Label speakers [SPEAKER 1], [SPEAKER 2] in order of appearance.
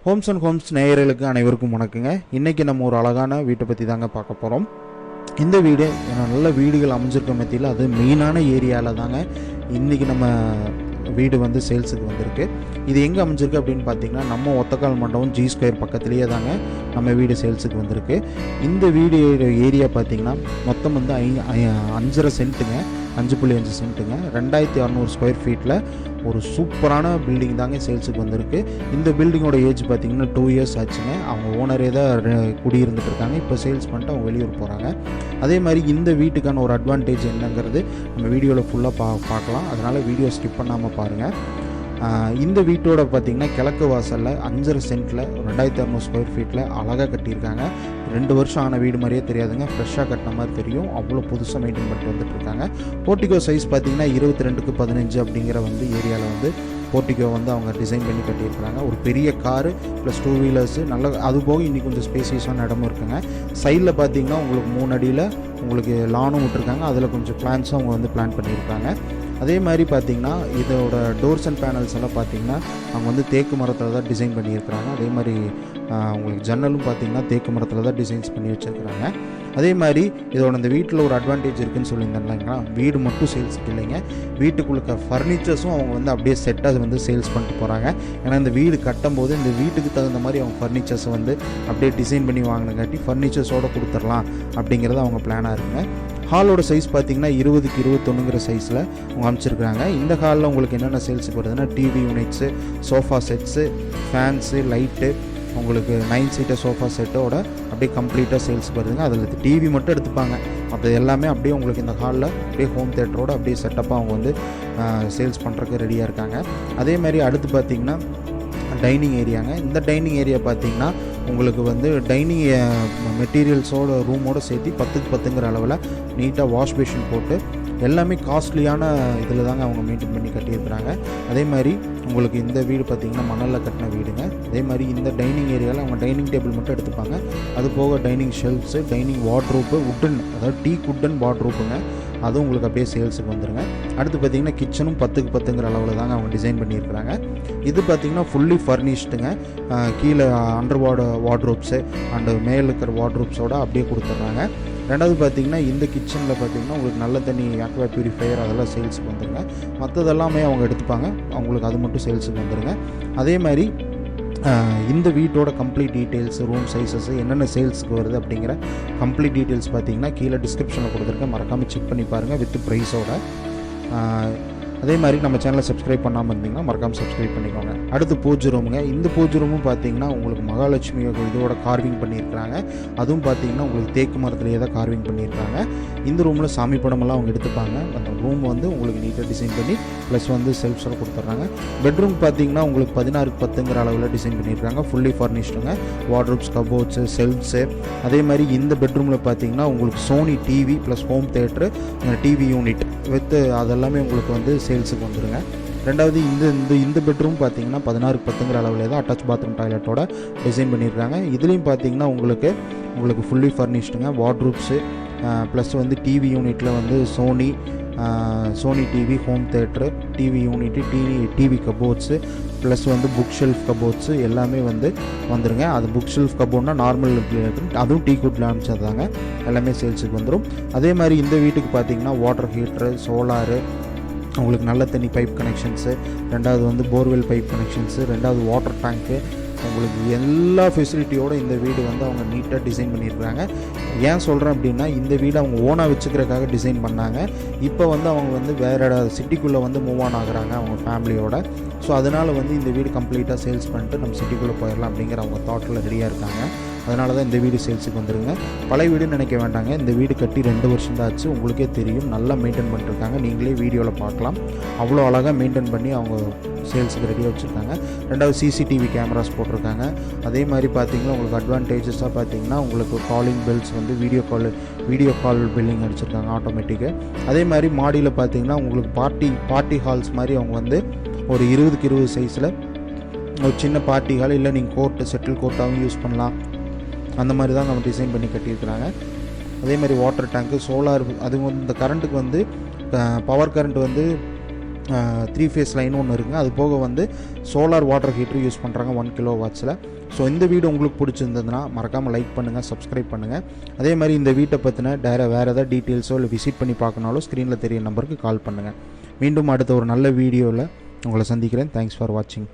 [SPEAKER 1] Holmes and Holmes நேயர்களுக்கு அனைவருக்கும் வணக்கங்க. இன்றைக்கி நம்ம ஒரு அழகான வீட்டை பற்றி தாங்க பார்க்க போகிறோம். இந்த வீடு நல்ல வீடுகள் அமைஞ்சிருக்க மத்தியில் அது மெயினான ஏரியாவில் தாங்க இன்றைக்கி நம்ம வீடு வந்து சேல்ஸுக்கு வந்திருக்கு. இது எங்கே அமைஞ்சிருக்கு அப்படின்னு பார்த்தீங்கன்னா நம்ம ஒத்தக்கால் மண்டபம் ஜி ஸ்கொயர் பக்கத்துலேயே தாங்க நம்ம வீடு சேல்ஸுக்கு வந்திருக்கு. இந்த வீடு ஏரியா பார்த்திங்கன்னா மொத்தம் வந்து 5.5 சென்ட்டுங்க, 5.5 சென்ட்டுங்க, 2600 ஸ்கொயர் ஃபீட்டில் ஒரு சூப்பரான பில்டிங் தாங்க சேல்ஸுக்கு வந்திருக்கு. இந்த பில்டிங்கோட ஏஜ் பார்த்திங்கன்னா 2 இயர்ஸ் ஆச்சுங்க. அவங்க ஓனரே தான் குடியிருந்துட்டு இருக்காங்க. இப்போ சேல்ஸ் பண்ணிட்டு அவங்க வெளியூர் போகிறாங்க. அதே மாதிரி இந்த வீட்டுக்கான ஒரு அட்வான்டேஜ் என்னங்கிறது நம்ம வீடியோவில் ஃபுல்லாக பார்க்கலாம். அதனால் வீடியோ ஸ்கிப் பண்ணாமல் பாருங்கள். இந்த வீட்டோட பார்த்திங்கன்னா கிழக்கு வாசலில் 5.5 சென்ட்டில் 2600 ஸ்கொயர் ஃபீட்டில் அழகாக கட்டியிருக்காங்க. 2 வருஷம் ஆன வீடு மாதிரியே தெரியாதுங்க, ஃப்ரெஷ்ஷாக கட்டின மாதிரி தெரியும். அவ்வளோ புதுசாக மெயின்டைன் பண்ணிட்டு வந்துட்டுருக்காங்க. போர்ட்டிகோ சைஸ் பார்த்திங்கன்னா 22x15 அப்படிங்கிற வந்து ஏரியாவில் வந்து போர்ட்டிகோ வந்து அவங்க டிசைன் பண்ணி கட்டியிருக்கிறாங்க. ஒரு பெரிய காரு ப்ளஸ் 2 வீலர்ஸு நல்ல அது போக இன்றைக்கி கொஞ்சம் ஸ்பேசியஸான இடமும் இருக்குங்க. சைடில் பார்த்திங்கன்னா உங்களுக்கு 3 அடியில் உங்களுக்கு லானும் விட்டுருக்காங்க. அதில் கொஞ்சம் பிளான்ஸும் அவங்க வந்து பிளான் பண்ணியிருக்காங்க. அதே மாதிரி பார்த்திங்கன்னா இதோட டோர்ஸ் அண்ட் பேனல்ஸ் எல்லாம் பார்த்திங்கன்னா அவங்க வந்து தேக்கு மரத்தில் தான் டிசைன் பண்ணியிருக்கிறாங்க. அதே மாதிரி உங்களுக்கு ஜன்னலும் பார்த்திங்கன்னா தேக்கு மரத்தில் தான் டிசைன்ஸ் பண்ணி வச்சுருக்கிறாங்க. அதே மாதிரி இதோட இந்த வீட்டில் ஒரு அட்வான்டேஜ் இருக்குதுன்னு சொல்லியிருந்தேன். வீடு மட்டும் சேல்ஸுக்கு இல்லைங்க, வீட்டுக்குள்ள ஃபர்னிச்சர்ஸும் அவங்க வந்து அப்படியே செட்டாக வந்து சேல்ஸ் பண்ணிட்டு போகிறாங்க. ஏன்னா இந்த வீடு கட்டும்போது இந்த வீட்டுக்கு தகுந்த மாதிரி அவங்க ஃபர்னிச்சர்ஸை வந்து அப்படியே டிசைன் பண்ணி வாங்கினங்காட்டி ஃபர்னிச்சர்ஸோடு கொடுத்துடலாம் அப்படிங்கிறது அவங்க பிளானாக இருக்குங்க. ஹாலோட சைஸ் பார்த்திங்கன்னா 20x21 சைஸில் அவங்க அமைச்சிருக்கிறாங்க. இந்த ஹாலில் உங்களுக்கு என்னென்ன சேல்ஸுக்கு வருதுன்னா TV units, sofa sets, fans, light, உங்களுக்கு 9 சீட்டர் சோஃபா செட்டோட அப்படியே கம்ப்ளீட்டாக சேல்ஸுக்கு வருதுங்க. அதில் டிவி மட்டும் எடுத்துப்பாங்க, அது எல்லாமே அப்படியே உங்களுக்கு இந்த ஹாலில் அப்படியே ஹோம் தேட்டரோடு அப்படியே செட்டப்பாக அவங்க வந்து சேல்ஸ் பண்ணுறதுக்கு ரெடியாக இருக்காங்க. அதே மாதிரி அடுத்து பார்த்திங்கன்னா டைனிங் ஏரியாங்க. இந்த டைனிங் ஏரியா பார்த்திங்கன்னா உங்களுக்கு வந்து டைனிங் மெட்டீரியல்ஸோட ரூமோடு சேர்த்து 10x10 அளவில் நீட்டாக வாஷ் பேஷன் போட்டு எல்லாமே காஸ்ட்லியான இதில் தாங்க அவங்க மெயின்டைன் பண்ணி கட்டியிருக்கிறாங்க. அதே மாதிரி உங்களுக்கு இந்த வீடு பார்த்திங்கன்னா மணலில் கட்டின வீடுங்க. அதே மாதிரி இந்த டைனிங் ஏரியாவில் அவங்க டைனிங் டேபிள் மட்டும் எடுத்துப்பாங்க. அது போக dining shelves, dining wardrobe, wooden அதாவது டீக் உட்டன் வார்ட்ரோப்புங்க, அதுவும் உங்களுக்கு அப்படியே சேல்ஸுக்கு வந்துடுங்க. அடுத்து பார்த்திங்கன்னா கிச்சனும் 10x10 அளவில் தாங்க அவங்க டிசைன் பண்ணியிருக்கிறாங்க. இது பார்த்திங்கன்னா ஃபுல்லி ஃபர்னிஷ்டுங்க. கீழே அண்டர் வார்ட்ரோப்ஸு அண்டு மேலே இருக்கிற வார்ட்ரோப்ஸோடு அப்படியே கொடுத்துட்றாங்க. ரெண்டாவது பார்த்திங்கன்னா இந்த கிச்சனில் பார்த்திங்கன்னா உங்களுக்கு நல்ல தண்ணி ஆக்வா பியூரிஃபையர் அதெல்லாம் சேல்ஸுக்கு வந்துடுங்க. மற்றதெல்லாமே அவங்க எடுத்துப்பாங்க, அவங்களுக்கு அது மட்டும் சேல்ஸுக்கு வந்துடுங்க. அதே மாதிரி இந்த வீட்டோட கம்ப்ளீட் டீட்டெயில்ஸ், ரூம் சைஸஸ், என்னென்ன சேல்ஸுக்கு வருது அப்படிங்கிற கம்ப்ளீட் டீட்டெயில்ஸ் பார்த்திங்கன்னா கீழே டிஸ்கிரிப்ஷனில் கொடுத்துருக்கேன், மறக்காமல் செக் பண்ணி பாருங்கள் வித் ப்ரைஸோட. அதே மாதிரி நம்ம சேனலை சப்ஸ்கிரைப் பண்ணாமல் இருந்தீங்கன்னா மறக்காமல் சப்ஸ்கிரைப் பண்ணிக்கோங்க. அடுத்து பூஜை ரூமுங்க. இந்த பூஜை ரூமும் பார்த்திங்கன்னா உங்களுக்கு மகாலட்சுமி இதோட கார்விங் பண்ணியிருக்கிறாங்க. அதுவும் பார்த்திங்கன்னா உங்களுக்கு தேக்கு மரத்துலேயே தான் கார்விங் பண்ணியிருக்காங்க. இந்த ரூமில் சாமி படமெல்லாம் அவங்க எடுத்துப்பாங்க. அந்த ரூம் வந்து உங்களுக்கு நீட்டாக டிசைன் பண்ணி ப்ளஸ் வந்து செல்ஃப்ஸோட கொடுத்துட்றாங்க. பெட்ரூம் பார்த்திங்கன்னா உங்களுக்கு 16x10 அளவில் டிசைன் பண்ணியிருக்காங்க. ஃபுல்லி ஃபர்னிஷ்டுங்க. Wardrobes, cupboards, shelves. அதே மாதிரி இந்த பெட்ரூமில் பார்த்திங்கன்னா உங்களுக்கு Sony TV plus home theatre, TV unit with அதெல்லாமே உங்களுக்கு வந்து சேல்ஸுக்கு வந்துடுங்க. ரெண்டாவது இந்த பெட்ரூம் பார்த்திங்கன்னா 16x10 அளவில் தான் அட்டாச் பாத்ரூம் டாய்லெட்டோட டிசைன் பண்ணியிருக்காங்க. இதுலேயும் பார்த்திங்கன்னா உங்களுக்கு ஃபுல்லி ஃபர்னிஷ்டுங்க. வார்ட்ரூப்ஸு ப்ளஸ் வந்து டிவி யூனிட்டில் வந்து Sony TV, home theatre, TV unit, TV cupboards plus வந்து புக் ஷெல்ஃப் கபோர்ட்ஸு எல்லாமே வந்து வந்துடுங்க. அது புக் ஷெல்ஃப் கபோர்ட்னா நார்மல் அதுவும் டீக்குட்டில் அமைச்சதாங்க, எல்லாமே சேல்ஸுக்கு வந்துடும். அதே மாதிரி இந்த வீட்டுக்கு பார்த்திங்கன்னா வாட்டர் ஹீட்ரு, சோலாரு, உங்களுக்கு நல்ல தண்ணி பைப் கனெக்ஷன்ஸு, ரெண்டாவது வந்து போர்வெல் பைப் கனெக்ஷன்ஸு, ரெண்டாவது வாட்டர் டேங்க்கு, உங்களுக்கு எல்லா ஃபெசிலிட்டியோடு இந்த வீடு வந்து அவங்க நீட்டாக டிசைன் பண்ணியிருக்காங்க. ஏன் சொல்கிறேன் அப்படின்னா இந்த வீடு அவங்க ஓனாக வச்சுக்கிறதுக்காக டிசைன் பண்ணாங்க. இப்போ வந்து அவங்க வந்து வேறு சிட்டிக்குள்ளே வந்து மூவ் ஆன் ஆகுறாங்க அவங்க ஃபேமிலியோட. ஸோ அதனால் வந்து இந்த வீடு கம்ப்ளீட்டாக சேல்ஸ் பண்ணிட்டு நம்ம சிட்டிக்குள்ளே போயிடலாம் அப்படிங்கிற அவங்க தாட்டில் ரெடியாக இருக்காங்க. அதனால தான் இந்த வீடு சேல்ஸுக்கு வந்துடுங்க. பழைய வீடுன்னு நினைக்க வேண்டாங்க, இந்த வீடு கட்டி 2 வருஷம் தான் ஆச்சு. உங்களுக்கே தெரியும், நல்லா மெயின்டைன் பண்ணிட்டுருக்காங்க. நீங்களே வீடியோவில் பார்க்கலாம், அவ்வளோ அழகாக மெயின்டைன் பண்ணி அவங்க சேல்ஸுக்கு ரெடியாக வச்சுருக்காங்க. ரெண்டாவது சிசிடிவி கேமராஸ் போட்டிருக்காங்க. அதே மாதிரி பார்த்திங்கன்னா உங்களுக்கு அட்வான்டேஜஸாக பார்த்திங்கன்னா உங்களுக்கு காலிங் பெல்ஸ் வந்து வீடியோ கால் பில்லிங் அடிச்சிருக்காங்க ஆட்டோமேட்டிக்கு. அதே மாதிரி மாடியில் பார்த்திங்கன்னா உங்களுக்கு பார்ட்டி ஹால்ஸ் மாதிரி அவங்க வந்து ஒரு 20x20 சைஸில் ஒரு சின்ன பார்ட்டி ஹால், இல்லை நீங்கள் செட்டில் கோர்ட்டாகவும் யூஸ் பண்ணலாம். அந்த மாதிரி தான் நம்ம டிசைன் பண்ணி கட்டியிருக்கிறாங்க. அதே மாதிரி வாட்டர் டேங்க்கு, சோலார், அது வந்து இந்த கரண்ட்டுக்கு வந்து பவர் கரண்ட் வந்து 3 ஃபேஸ் லைன் ஒன்று இருக்குங்க. அது போக வந்து சோலார் வாட்டர் ஹீட்டர் யூஸ் பண்ணுறாங்க 1 kW. ஸோ இந்த வீடு உங்களுக்கு பிடிச்சிருந்ததுன்னா மறக்காமல் லைக் பண்ணுங்கள், சப்ஸ்கிரைப் பண்ணுங்கள். அதே மாதிரி இந்த வீட்டை பற்றின வேறு ஏதாவது டீட்டெயில்ஸோ இல்லை விசிட் பண்ணி பார்க்கனாலும் ஸ்க்ரீனில் தெரிய நம்பருக்கு கால் பண்ணுங்கள். மீண்டும் அடுத்த ஒரு நல்ல வீடியோவில் உங்களை சந்திக்கிறேன். தேங்க்ஸ் ஃபார் வாட்சிங்.